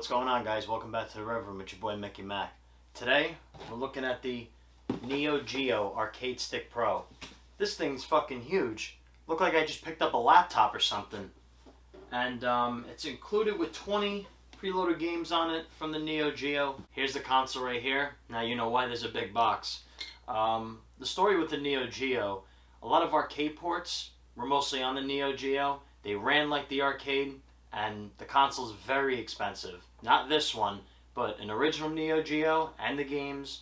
what's going on, guys? Welcome back to the Reverend with your boy Mickey Mac. Today, we're looking at the Neogeo Arcade Stick Pro. This thing's fucking huge. Looked like I just picked up a laptop or something. And it's included with 20 preloaded games on it from the Neogeo. Here's the console right here. Now you know why there's a big box. The story with the Neogeo, a lot of arcade ports were mostly on the Neogeo. They ran like the arcade, and the console's very expensive. Not this one, but an original Neogeo and the games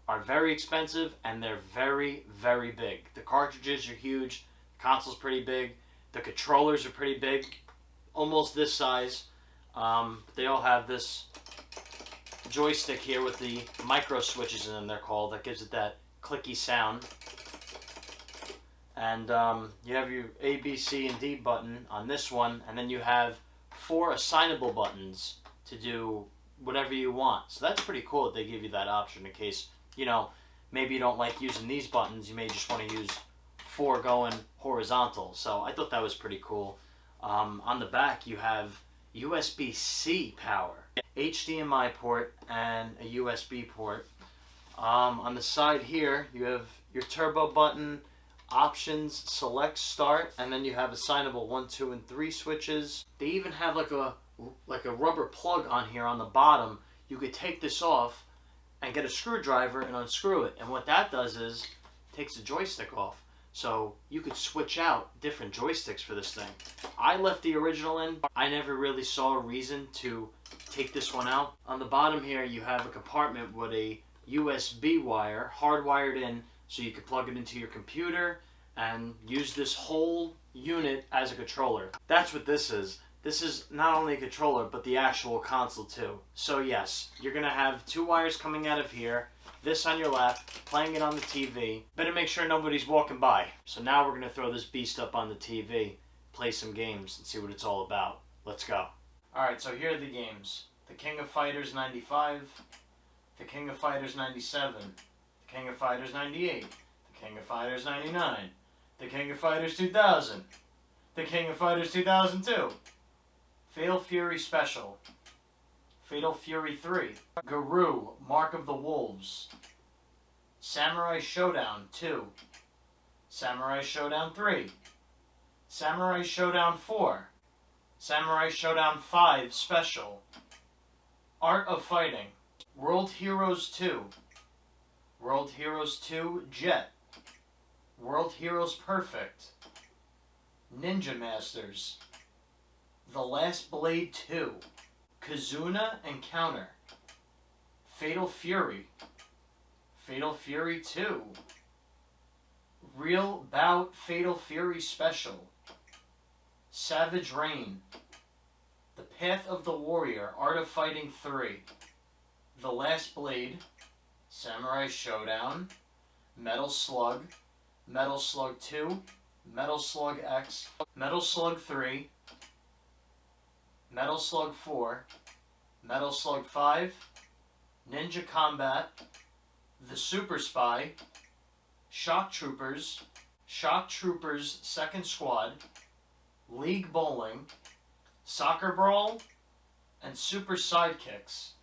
are very expensive, and they're very, very big. The cartridges are huge, the console's pretty big, the controllers are pretty big, almost this size. They all have this joystick here with the micro switches in them, they're called, that gives it that clicky sound. And you have your A, B, C, and D button on this one, and then you have 4 assignable buttons to do whatever you want. So that's pretty cool that they give you that option in case, you know, maybe you don't like using these buttons. You may just want to use 4 going horizontal. So I thought that was pretty cool. On the back, you have USB-C power, HDMI port, and a USB port. On the side here, you have your turbo button, options, select, start, and then you have assignable 1, 2, and 3 switches. They even have like a rubber plug on here on the bottom. You could take this off and get a screwdriver and unscrew it, and what that does is takes the joystick off. So you could switch out different joysticks for this thing. I left the original in. I never really saw a reason to take this one out. On the bottom here, you have a compartment with a USB wire hardwired in, so you could plug it into your computer and use this whole unit as a controller. That's what this is. This is not only a controller, but the actual console too. So yes, you're gonna have 2 wires coming out of here, this on your lap, playing it on the TV. Better make sure nobody's walking by. So now we're gonna throw this beast up on the TV, play some games, and see what it's all about. Let's go. Alright, so here are the games. The King of Fighters 95, the King of Fighters 97, the King of Fighters 98, the King of Fighters 99, the King of Fighters 2000, the King of Fighters 2002, Fatal Fury Special, Fatal Fury 3, Guru, Mark of the Wolves, Samurai Showdown 2, Samurai Showdown 3, Samurai Showdown 4, Samurai Showdown 5 Special, Art of Fighting, World Heroes 2, World Heroes 2 Jet, World Heroes Perfect, Ninja Masters, The Last Blade 2, Kazuna Encounter, Fatal Fury, Fatal Fury 2, Real Bout Fatal Fury Special, Savage Reign, The Path of the Warrior, Art of Fighting 3, The Last Blade, Samurai Showdown, Metal Slug, Metal Slug 2, Metal Slug X, Metal Slug 3, Metal Slug 4, Metal Slug 5, Ninja Combat, The Super Spy, Shock Troopers, Shock Troopers Second Squad, League Bowling, Soccer Brawl, and Super Sidekicks.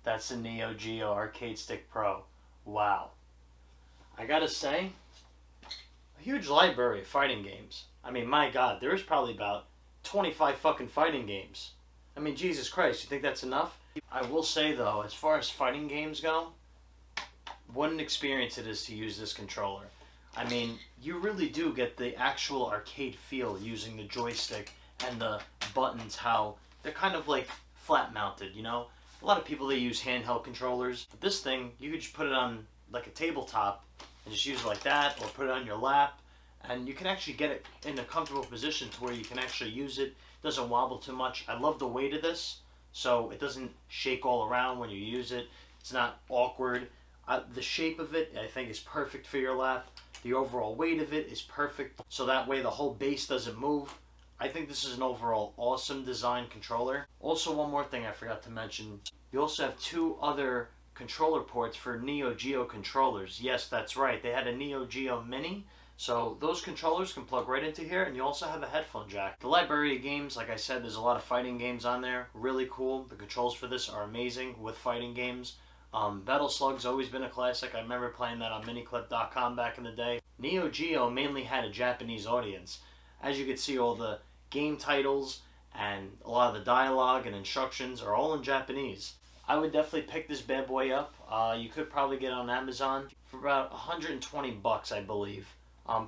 That's the Neogeo Arcade Stick Pro. Wow. I gotta say, a huge library of fighting games. I mean, my god, there's probably about 25 fucking fighting games. I mean, Jesus Christ, you think that's enough? I will say though, as far as fighting games go, what an experience it is to use this controller. I mean, you really do get the actual arcade feel using the joystick and the buttons, how they're kind of like flat mounted, you know? A lot of people, they use handheld controllers. But this thing, you could just put it on like a tabletop and just use it like that, or put it on your lap, and you can actually get it in a comfortable position to where you can actually use it. It doesn't wobble too much. I love the weight of this, so it doesn't shake all around when you use it. It's not awkward. The shape of it, I think, is perfect for your lap. The overall weight of it is perfect, so that way the whole base doesn't move. I think this is an overall awesome design controller. Also, one more thing I forgot to mention. You also have two other controller ports for Neo Geo controllers. Yes, that's right. They had a Neo Geo Mini, so those controllers can plug right into here, and you also have a headphone jack. The library of games, like I said, there's a lot of fighting games on there. Really cool. The controls for this are amazing with fighting games. Battle Slug's always been a classic. I remember playing that on miniclip.com back in the day. Neo Geo mainly had a Japanese audience. As you can see, all the game titles and a lot of the dialogue and instructions are all in Japanese. I would definitely pick this bad boy up. You could probably get it on Amazon for about 120 bucks, I believe.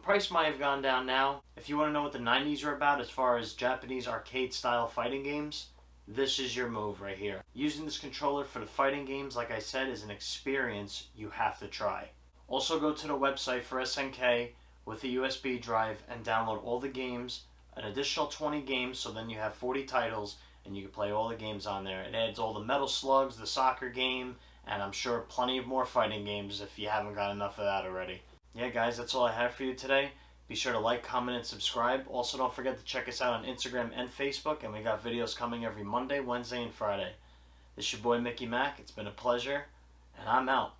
Price might have gone down now. If you want to know what the 90s are about as far as Japanese arcade style fighting games, this is your move right here. Using this controller for the fighting games, like I said, is an experience you have to try. Also, go to the website for SNK with the USB drive and download all the games, an additional 20 games, so then you have 40 titles, and you can play all the games on there. It adds all the Metal Slugs, the soccer game, and I'm sure plenty of more fighting games if you haven't got enough of that already. Yeah, guys, that's all I have for you today. Be sure to like, comment, and subscribe. Also, don't forget to check us out on Instagram and Facebook, and we got videos coming every Monday, Wednesday, and Friday. This is your boy, Mickey Mac. It's been a pleasure, and I'm out.